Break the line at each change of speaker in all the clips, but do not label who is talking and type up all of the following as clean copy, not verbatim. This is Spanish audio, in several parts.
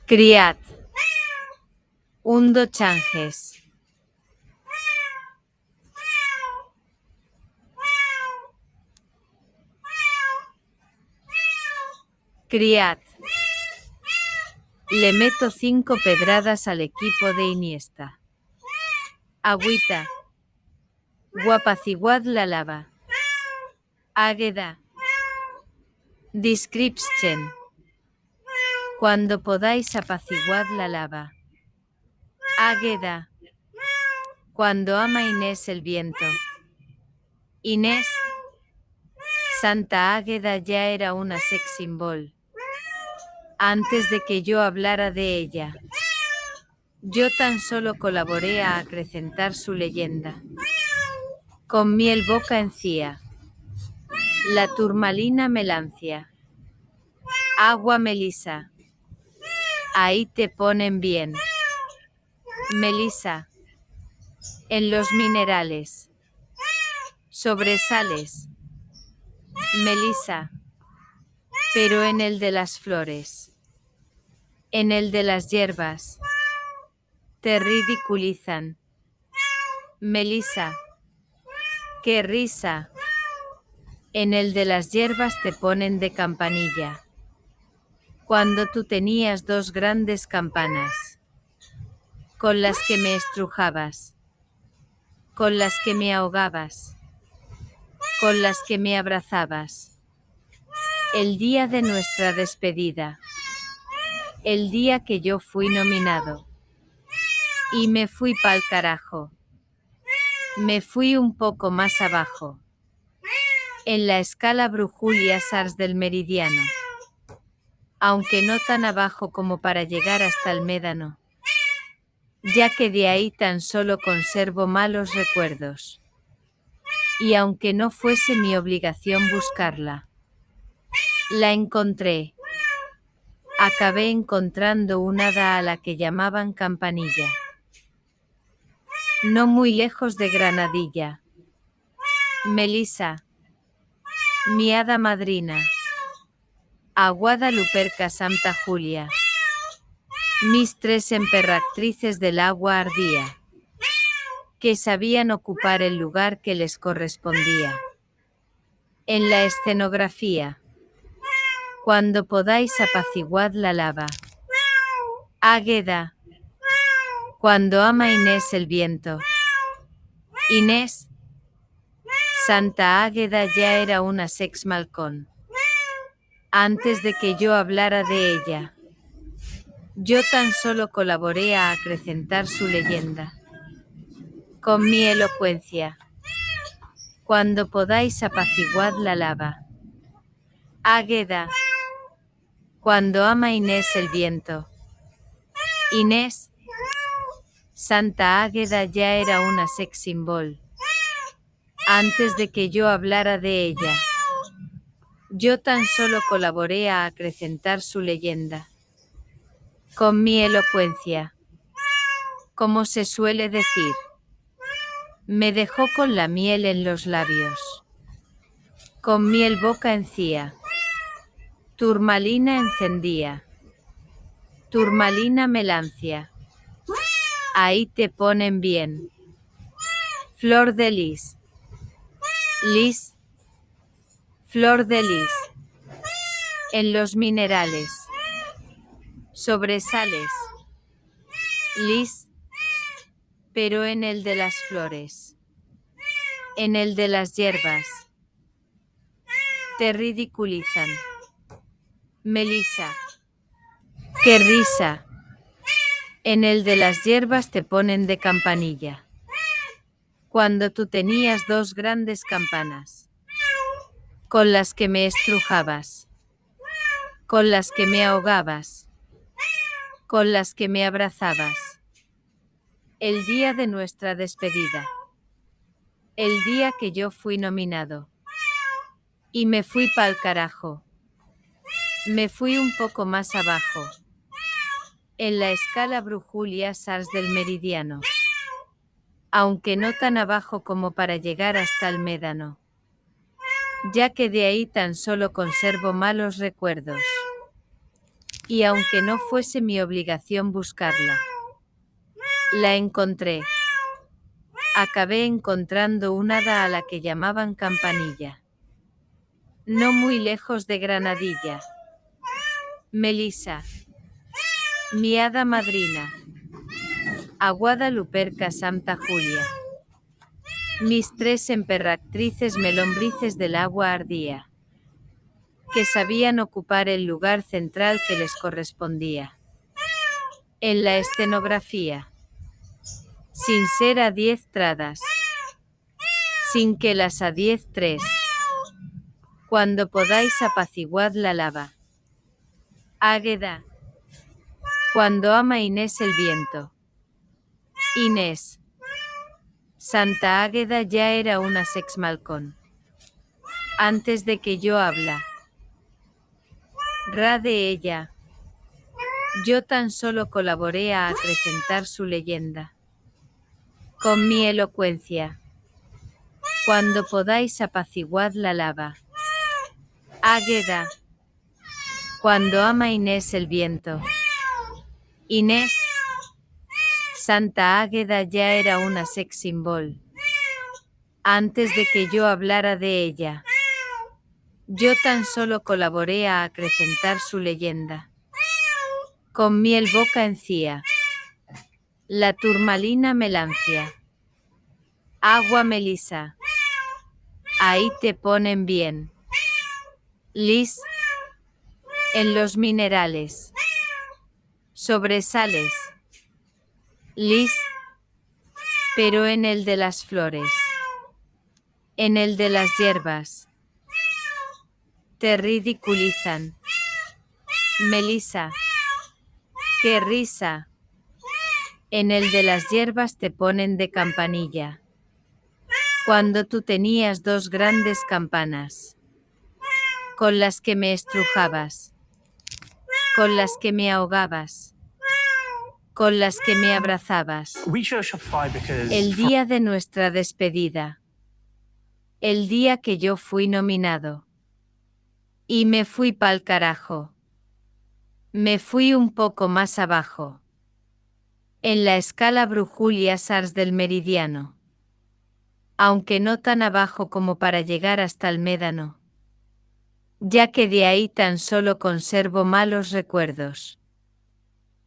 Criat. Hundo changes. Criat. Le meto 5 pedradas al equipo de Iniesta. Agüita. Guapaciguad la lava. Águeda. Description. Cuando podáis apaciguad la lava. Águeda. Cuando ama Inés el viento. Inés. Santa Águeda ya era una sex symbol. Antes de que yo hablara de ella. Yo tan solo colaboré a acrecentar su leyenda. Con miel boca encía. La turmalina melancia. Agua melisa. Ahí te ponen bien. Melisa. En los minerales. Sobresales. Melisa. Pero en el de las flores. En el de las hierbas. Te ridiculizan. Melisa. ¡Qué risa! En el de las hierbas te ponen de campanilla. Cuando tú tenías 2 grandes campanas. Con las que me estrujabas. Con las que me ahogabas. Con las que me abrazabas. El día de nuestra despedida. El día que yo fui nominado. Y me fui pa'l carajo. Me fui un poco más abajo. En la escala Brujulia Sars del meridiano. Aunque no tan abajo como para llegar hasta el médano. Ya que de ahí tan solo conservo malos recuerdos. Y aunque no fuese mi obligación buscarla. La encontré. Acabé encontrando un hada a la que llamaban Campanilla. No muy lejos de Granadilla. Melisa. Mi hada madrina. Aguada Luperca Santa Julia. Mis 3 emperatrices del agua ardía. Que sabían ocupar el lugar que les correspondía. En la escenografía. Cuando podáis apaciguad la lava. Águeda. Cuando ama Inés el viento. Inés. Santa Águeda ya era una sex malcón. Antes de que yo hablara de ella. Yo tan solo colaboré a acrecentar su leyenda. Con mi elocuencia. Cuando podáis apaciguad la lava. Águeda. Cuando ama Inés el viento. Inés. Santa Águeda ya era una sex symbol. Antes de que yo hablara de ella. Yo tan solo colaboré a acrecentar su leyenda. Con mi elocuencia. Como se suele decir. Me dejó con la miel en los labios. Con miel boca encía. Turmalina encendía. Turmalina melancia. Ahí te ponen bien. Flor de lis. Lis. Flor de lis. En los minerales. Sobresales. Lis. Pero en el de las flores. En el de las hierbas. Te ridiculizan. Melisa. ¡Qué risa! En el de las hierbas te ponen de campanilla. Cuando tú tenías 2 grandes campanas. Con las que me estrujabas. Con las que me ahogabas. Con las que me abrazabas. El día de nuestra despedida. El día que yo fui nominado. Y me fui pa'l carajo. Me fui un poco más abajo. En la escala Brujulia Sars del meridiano. Aunque no tan abajo como para llegar hasta el médano. Ya que de ahí tan solo conservo malos recuerdos. Y aunque no fuese mi obligación buscarla, la encontré. Acabé encontrando un hada a la que llamaban Campanilla. No muy lejos de Granadilla. Melisa, mi hada madrina. A Guadaluperca Santa Julia. Mis 3 emperratrices melombrices del agua ardía, que sabían ocupar el lugar central que les correspondía. En la escenografía. Sin ser adiestradas. Sin que las adiestres. Cuando podáis apaciguad la lava. Águeda. Cuando ama Inés el viento. Inés. Santa Águeda ya era una sexmalcón. Antes de que yo habla. Ra de ella. Yo tan solo colaboré a acrecentar su leyenda. Con mi elocuencia. Cuando podáis apaciguad la lava. Águeda. Cuando ama Inés el viento. Inés. Santa Águeda ya era una sex symbol. Antes de que yo hablara de ella. Yo tan solo colaboré a acrecentar su leyenda. Con miel boca encía. La turmalina melancia. Agua melisa. Ahí te ponen bien. Lis. En los minerales. Sobresales. Lis. Pero en el de las flores. En el de las hierbas. Te ridiculizan. Melisa. ¡Qué risa! En el de las hierbas te ponen de campanilla. Cuando tú tenías 2 grandes campanas. Con las que me estrujabas. Con las que me ahogabas. Con las que me abrazabas. El día de nuestra despedida. El día que yo fui nominado. Y me fui pa'l carajo. Me fui un poco más abajo. En la escala Brujulia Sars del meridiano. Aunque no tan abajo como para llegar hasta el médano. Ya que de ahí tan solo conservo malos recuerdos.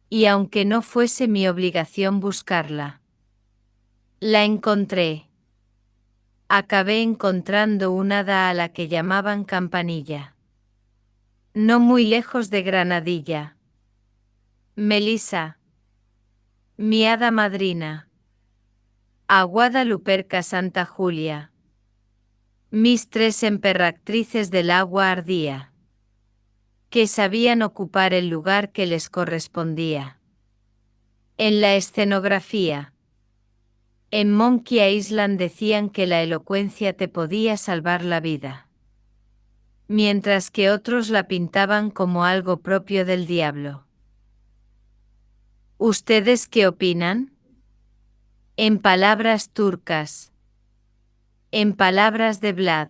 Y aunque no fuese mi obligación buscarla. La encontré. Acabé encontrando un hada a la que llamaban Campanilla. No muy lejos de Granadilla. Melisa. Mi hada madrina. A Guadaluperca Santa Julia. Mis 3 emperratrices del agua ardía. Que sabían ocupar el lugar que les correspondía. En la escenografía. En Monkey Island decían que la elocuencia te podía salvar la vida. Mientras que otros la pintaban como algo propio del diablo. ¿Ustedes qué opinan? En palabras turcas. En palabras de Vlad.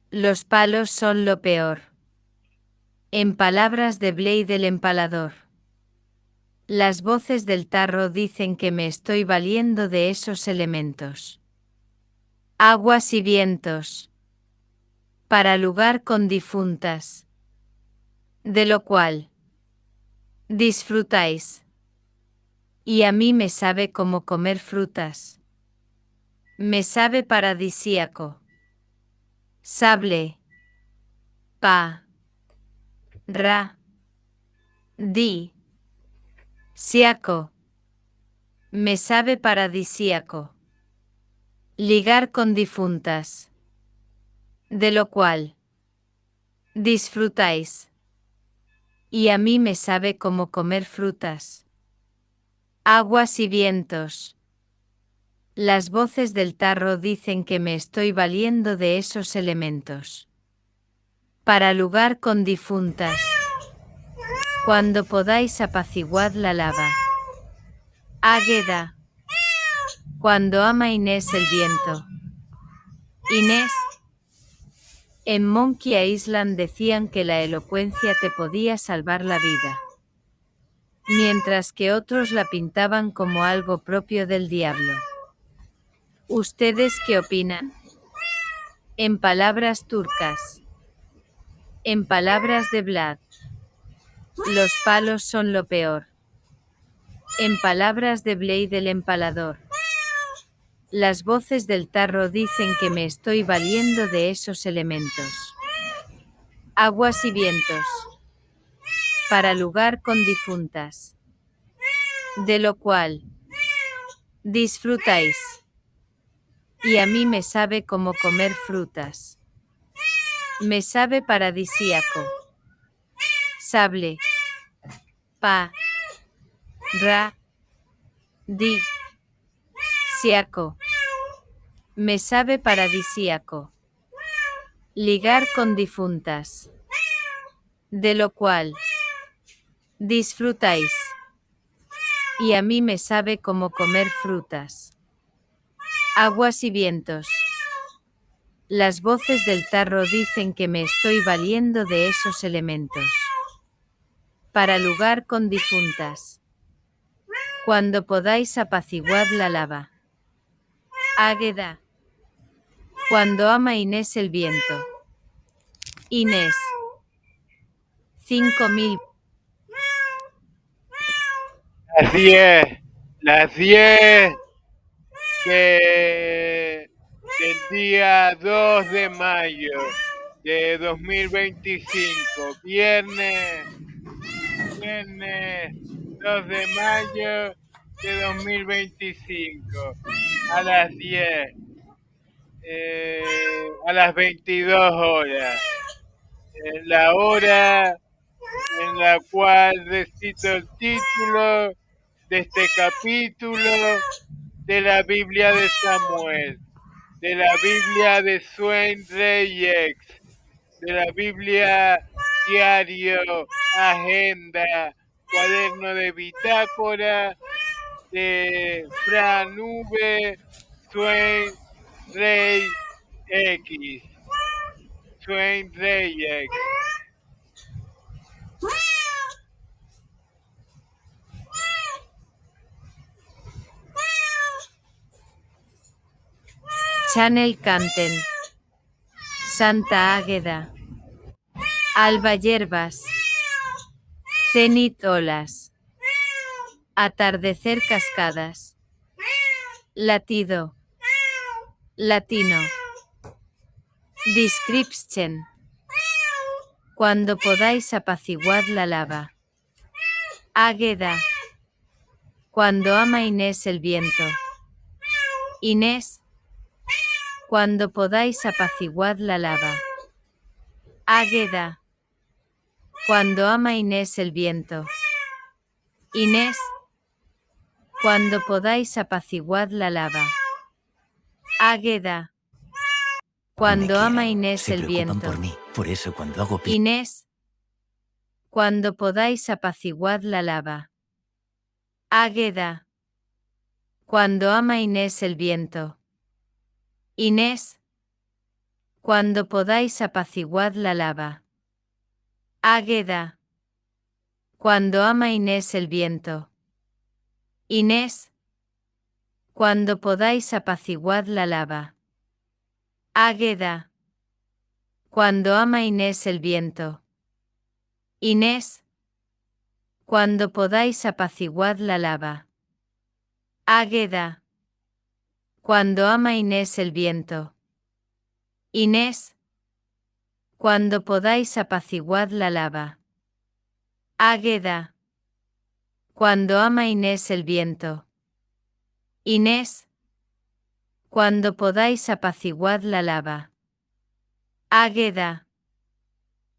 Los palos son lo peor. En palabras de Blade el empalador. Las voces del tarro dicen que me estoy valiendo de esos elementos. Aguas y vientos. Para lugar con difuntas. De lo cual. Disfrutáis. Y a mí me sabe como comer frutas. Me sabe paradisíaco. Sable. Pa. Ra. Di. Siaco. Me sabe paradisíaco. Ligar con difuntas. De lo cual. Disfrutáis. Y a mí me sabe como comer frutas. Aguas y vientos. Las voces del tarro dicen que me estoy valiendo de esos elementos. Para lugar con difuntas. Cuando podáis apaciguad la lava. Águeda. Cuando ama Inés el viento. Inés. En Monkey Island decían que la elocuencia te podía salvar la vida, mientras que otros la pintaban como algo propio del diablo. ¿Ustedes qué opinan? En palabras turcas. En palabras de Vlad. Los palos son lo peor. En palabras de Blade el empalador. Las voces del tarro dicen que me estoy valiendo de esos elementos. Aguas y vientos. Para lugar con difuntas. De lo cual disfrutáis. Y a mí me sabe como comer frutas. Me sabe paradisíaco. Sable. Pa. Ra. Di. Siaco. Me sabe paradisíaco. Ligar con difuntas. De lo cual disfrutáis. Y a mí me sabe como comer frutas. Aguas y vientos. Las voces del tarro dicen que me estoy valiendo de esos elementos. Para lugar con difuntas. Cuando podáis apaciguad la lava. Águeda. Cuando ama Inés el viento. Inés. 5000.
Las 10 del día 2 de mayo de 2025, viernes 2 de mayo de 2025, a las 10, a las 22 horas, en la hora en la cual recito el título de este capítulo de la Biblia de Samuel, de la Biblia de Swain Reyex, de la Biblia diario, agenda, cuaderno de bitácora de Fran V. Swain Rey X. Swain Reyex.
Channel Content. Santa Águeda. Alba Hierbas. Cenit Olas. Atardecer Cascadas. Latido. Latino. Description. Cuando podáis apaciguad la lava. Águeda. Cuando ama Inés el viento. Inés. Cuando podáis apaciguad la lava. Águeda. Cuando ama Inés el viento. Inés. Cuando podáis apaciguad la lava. Águeda. Cuando ama Inés el viento.
Por mí. Por eso cuando hago
Inés. Cuando podáis apaciguad la lava. Águeda. Cuando ama Inés el viento. Inés. Cuando podáis apaciguad la lava. Águeda. Cuando ama Inés el viento. Inés. Cuando podáis apaciguad la lava. Águeda. Cuando ama Inés el viento. Inés. Cuando podáis apaciguad la lava. Águeda. Cuando ama Inés el viento. Inés. Cuando podáis apaciguad la lava. Águeda. Cuando ama Inés el viento. Inés. Cuando podáis apaciguad la lava. Águeda.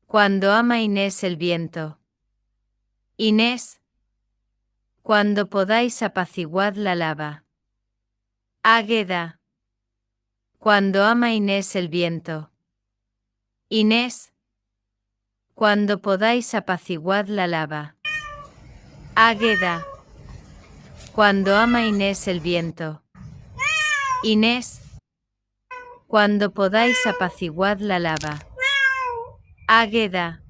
Cuando ama Inés el viento. Inés. Cuando podáis apaciguad la lava. Águeda. Cuando ama Inés el viento. Inés. Cuando podáis apaciguad la lava. Águeda. Cuando ama Inés el viento. Inés. Cuando podáis apaciguad la lava. Águeda.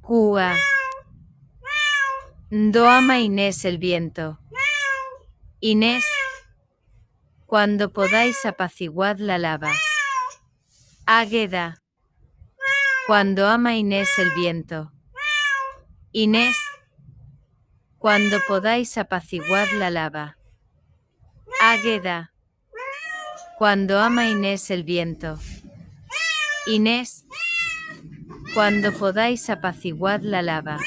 Cúa. Do ama Inés el viento. Inés. Cuando podáis apaciguad la lava. Águeda. Cuando ama Inés el viento. Inés. Cuando podáis apaciguad la lava. Águeda. Cuando ama Inés el viento. Inés. Cuando podáis apaciguad la lava.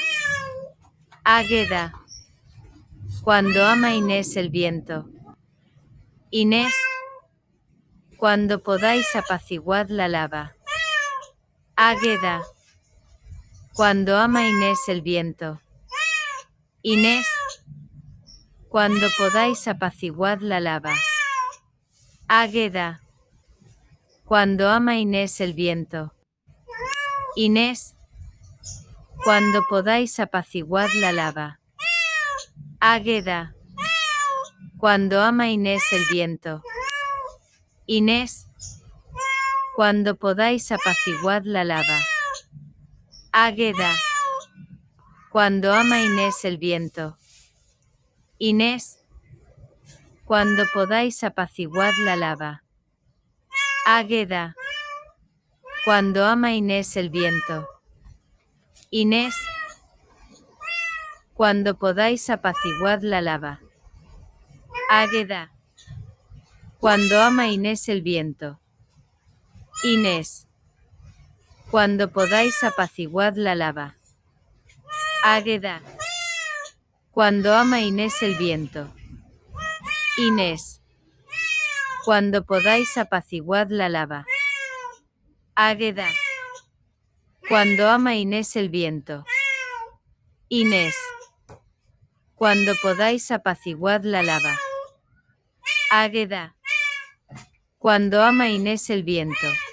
Águeda. Cuando ama Inés el viento. Inés. Cuando podáis apaciguad la lava. Águeda. Cuando ama Inés el viento. Inés. Cuando podáis apaciguad la lava. Águeda. Cuando ama Inés el viento. Inés. Cuando podáis apaciguad la lava. Águeda. Cuando ama Inés el viento. Inés. Cuando podáis apaciguad la lava. Águeda. Cuando ama Inés el viento. Inés. Cuando podáis apaciguad la lava. Águeda. Cuando ama Inés el viento. Inés. Cuando podáis apaciguad la lava. Águeda. Cuando ama Inés el viento. Inés. Cuando podáis apaciguad la lava. Águeda. Cuando ama Inés el viento. Inés. Cuando podáis apaciguad la lava. Águeda. Cuando ama Inés el viento. Inés. Cuando podáis apaciguad la lava. Águeda. Cuando ama Inés el viento.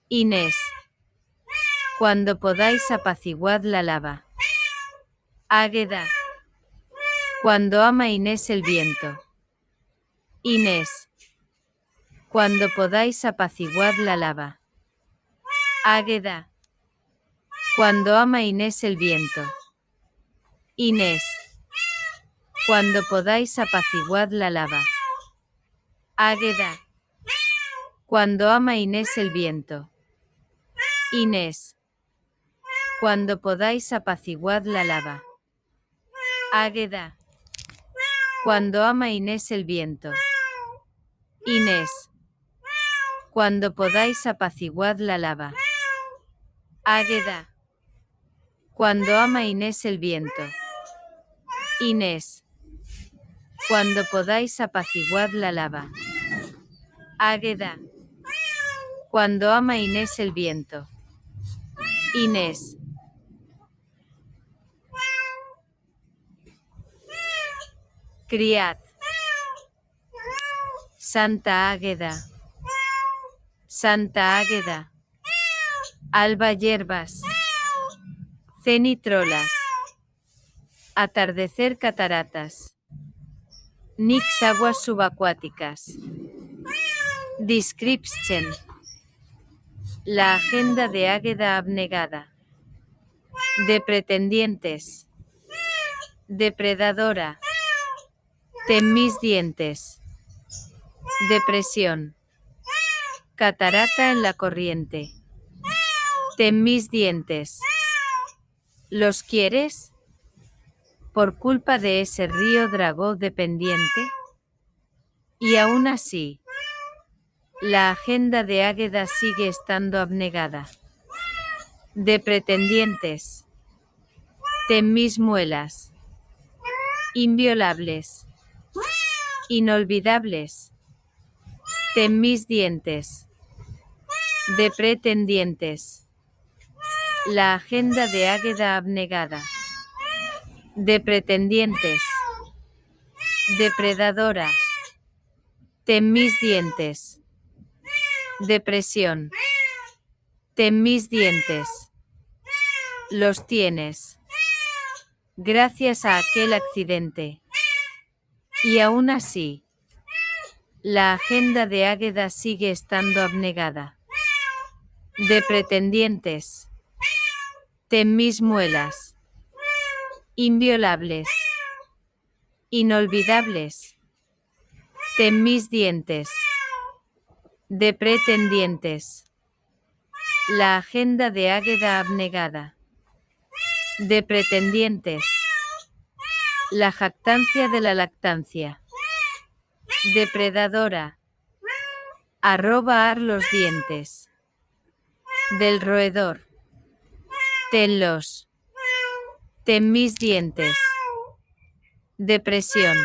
Inés. Cuando podáis apaciguad la lava. Águeda. Cuando ama Inés el viento. Inés. Cuando podáis apaciguad la lava. Águeda. Cuando ama Inés el viento. Inés. Cuando podáis apaciguad la lava. Águeda. Cuando ama Inés el viento. Inés. Cuando podáis apaciguad la lava. Águeda. Cuando ama Inés el viento. Inés. Cuando podáis apaciguad la lava. Águeda. Cuando ama Inés el viento. Inés. Cuando podáis apaciguad la lava. Águeda. Cuando ama Inés el viento. Inés. Criad. Santa Águeda. Santa Águeda. Alba hierbas. Cenitrolas. Atardecer cataratas. Nix aguas subacuáticas. Description. La agenda de Águeda abnegada. De pretendientes. Depredadora. Ten mis dientes. Depresión. Catarata en la corriente. Ten mis dientes. ¿Los quieres? Por culpa de ese río Dragó dependiente. Y aún así, la agenda de Águeda sigue estando abnegada. De pretendientes. Ten mis muelas. Inviolables. Inolvidables. Ten mis dientes. De pretendientes. La agenda de Águeda abnegada. De pretendientes. Depredadora. Ten mis dientes. Depresión. Ten mis dientes. Los tienes. Gracias a aquel accidente. Y aún así, la agenda de Águeda sigue estando abnegada. de pretendientes, ten mis muelas, inviolables, inolvidables, ten mis dientes, de pretendientes, la agenda de Águeda abnegada, de pretendientes, la jactancia de la lactancia, depredadora, arrobar los dientes, del roedor, tenlos, ten mis dientes, depresión,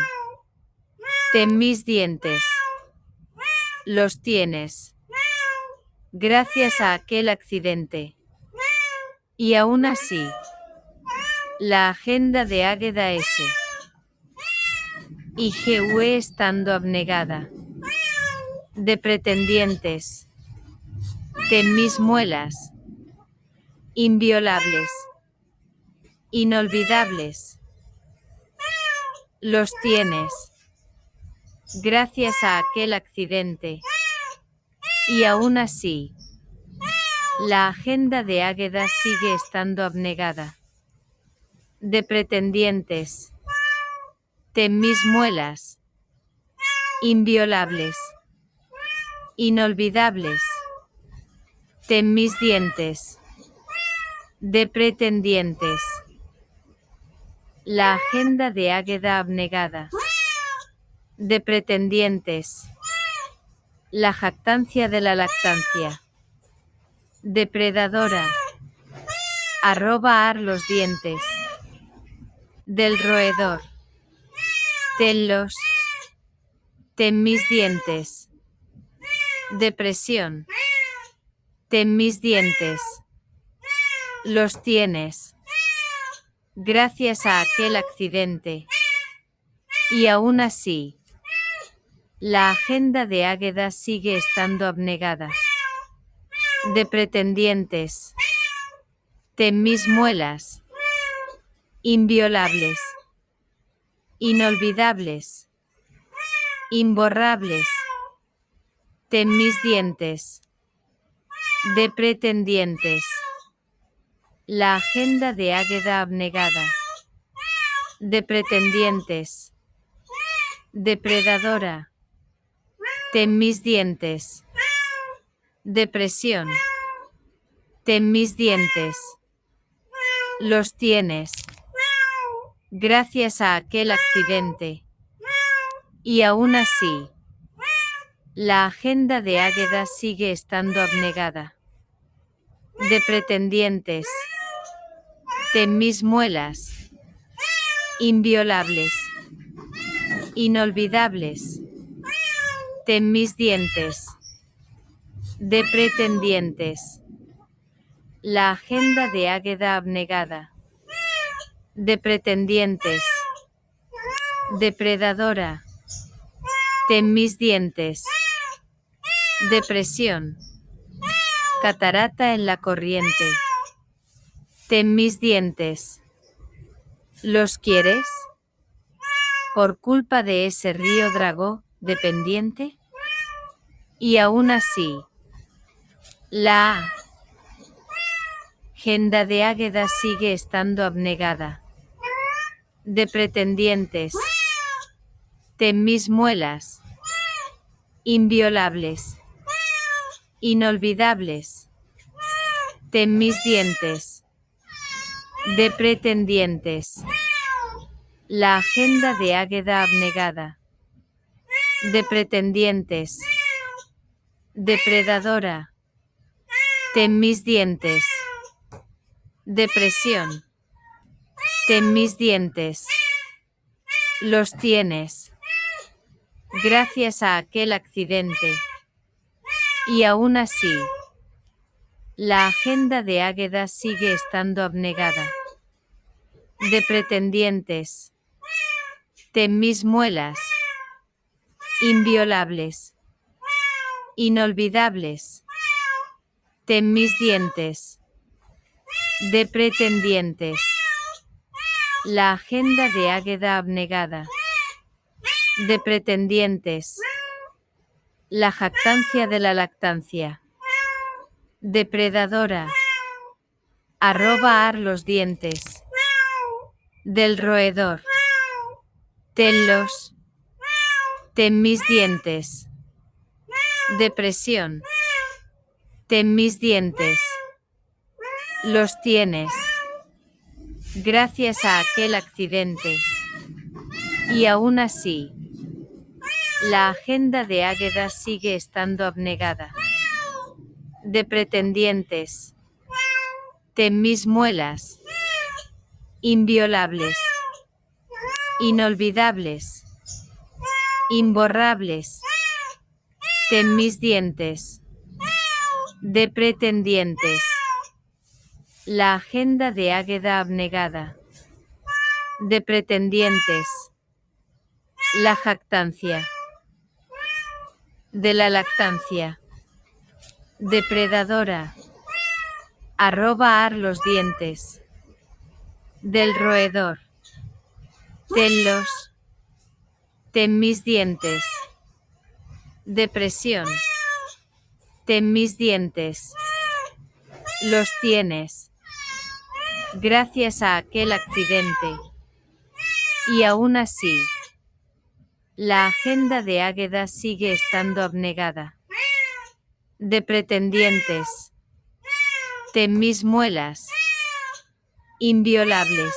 ten mis dientes, los tienes, gracias a aquel accidente, y aún así, la agenda de Águeda S. Y GUE estando abnegada, de pretendientes, ten mis muelas, inviolables, inolvidables, los tienes, gracias a aquel accidente, y aún así, la agenda de Águeda sigue estando abnegada, de pretendientes, ten mis muelas, inviolables, inolvidables, ten mis dientes, de pretendientes, la agenda de Águeda abnegada, de pretendientes, la jactancia de la lactancia, depredadora, arrobar los dientes, del roedor, tenlos, ten mis dientes, depresión, ten mis dientes, los tienes, gracias a aquel accidente, y aún así, la agenda de Águeda sigue estando abnegada, de pretendientes, ten mis muelas, inviolables, inolvidables, imborrables, ten mis dientes, de pretendientes, la agenda de Águeda abnegada, de pretendientes, depredadora, ten mis dientes, depresión, ten mis dientes, los tienes, gracias a aquel accidente, y aún así, la agenda de Águeda sigue estando abnegada, de pretendientes, ten mis muelas, inviolables, inolvidables, ten mis dientes, de pretendientes, la agenda de Águeda abnegada, de pretendientes, depredadora, ten mis dientes, depresión, catarata en la corriente, ten mis dientes, ¿los quieres? Por culpa de ese río Dragó dependiente, y aún así, la agenda de Águeda sigue estando abnegada, de pretendientes, ten mis muelas, inviolables, inolvidables, ten mis dientes, de pretendientes, la agenda de Águeda abnegada, de pretendientes, depredadora, ten mis dientes, depresión, ten mis dientes, los tienes, gracias a aquel accidente, y aún así, la agenda de Águeda sigue estando abnegada, de pretendientes, ten mis muelas, inviolables, inolvidables, ten mis dientes, de pretendientes, la agenda de Águeda abnegada, de pretendientes, la jactancia de la lactancia, Depredadora. Arrobar los dientes. Del roedor. Tenlos. Ten mis dientes. Depresión. Ten mis dientes. Los tienes. Gracias a aquel accidente. Y aún así, la agenda de Águeda sigue estando abnegada. De pretendientes. Ten mis muelas. Inviolables. Inolvidables. Imborrables. Ten mis dientes. De pretendientes. La agenda de Águeda abnegada. De pretendientes. La jactancia. De la lactancia. Depredadora. Arrobar los dientes. Del roedor. Tenlos. Ten mis dientes. Depresión. Ten mis dientes. Los tienes. Gracias a aquel accidente. Y aún así, la agenda de Águeda sigue estando abnegada. De pretendientes. Ten mis muelas. Inviolables.